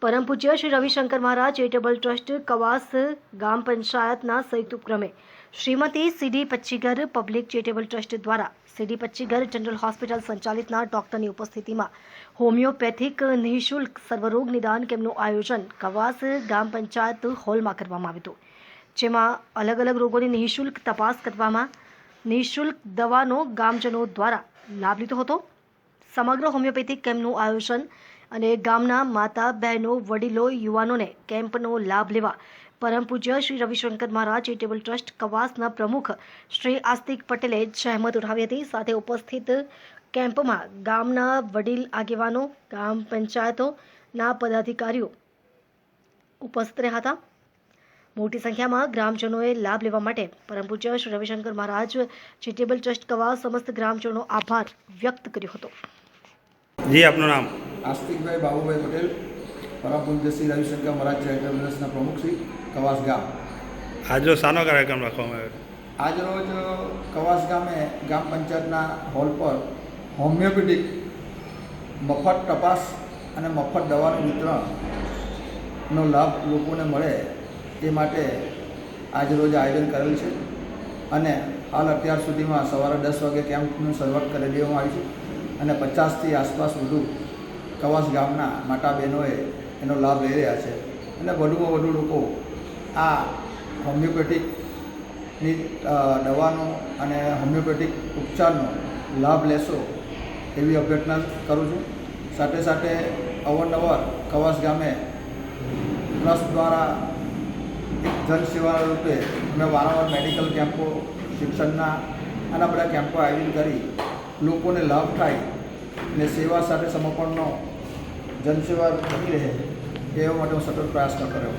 પરમ પૂજ્ય Shri Ravishankar Maharaj charitable trust કવાસ ગામ પંચાયતના સંયુક્ત ઉપક્રમે શ્રીમતી સીડી પચ્ચીગર પબ્લિક ચેરિટેબલ ટ્રસ્ટ દ્વારા સીડી પચ્ચીગર જનરલ હોસ્પિટલ સંચાલિતના ડોક્ટરની ઉપસ્થિતિમાં હોમિયોપેથિક નિઃશુલ્ક સર્વરોગ નિદાન કેમ્પનું આયોજન કવાસ ગામ પંચાયત હોલમાં કરવામાં આવ્યું હતું, જેમાં અલગ અલગ રોગોની નિઃશુલ્ક તપાસ કરવામાં નિઃશુલ્ક દવાનો ગામજનો દ્વારા લાભ લીધો હતો. સમગ્ર હોમિયોપેથિક કેમ્પનું આયોજન અને ગામના માતા બહેનો વડીલો યુવાનોને કેમ્પનો લાભ લેવા પરમ પૂજ્ય શ્રી રવિશંકર મહારાજ ચેરિટેબલ ટ્રસ્ટ કવાસના પ્રમુખ શ્રી આસ્તિક પટેલે જહેમત ઉઠાવી હતી. સાથે ઉપસ્થિત કેમ્પમાં ગામના વડીલ આગેવાનો, ગામ પંચાયતોના પદાધિકારીઓ ઉપસ્થિત રહ્યા હતા. મોટી સંખ્યામાં ગ્રામજનોએ લાભ લેવા માટે પરમ પૂજ્ય શ્રી રવિશંકર મહારાજ ચેરિટેબલ ટ્રસ્ટ કવાસ સમસ્ત ગ્રામજનોનો આભાર વ્યક્ત કર્યો હતો. જી, આપનું નામ? આસ્તિકભાઈ બાબુભાઈ પટેલ, પરમ પૂજ્ય શ્રી રવિશંકર મહારાજ ચેરિટેબલ ટ્રસ્ટના પ્રમુખ શ્રી કવાસ ગામ. આજનો શાનો કાર્યક્રમ રાખવામાં આવ્યો? આજરોજ કવાસ ગામે ગામ પંચાયતના હોલ પર હોમિયોપેથિક મફત તપાસ અને મફત દવાનું વિતરણનો લાભ લોકોને મળે તે માટે આજરોજ આયોજન કરેલ છે અને હાલ અત્યાર સુધીમાં સવારે 10 વાગે કેમ્પની શરૂઆત કરી દેવામાં આવી છે અને 50થી આસપાસ વધુ કવાસ ગામના માતા બહેનોએ એનો લાભ લઈ રહ્યા છે અને વધુમાં વધુ લોકો આ હોમિયોપેથિકની દવાનો અને હોમિયોપેથિક ઉપચારનો લાભ લેશો એવી અભ્યર્થના કરું છું. સાથે સાથે અવારનવાર કવાસ ગામે ટ્રસ્ટ દ્વારા એક જનસેવા રૂપે અમે વારંવાર મેડિકલ કેમ્પો, શિક્ષણના આના બધા કેમ્પો આયોજન કરી લોકોને લાભ થાય અને સેવા સાથે સમર્પણનો જનસેવા બની રહે એ માટે હું સતત પ્રયાસ કર્યો.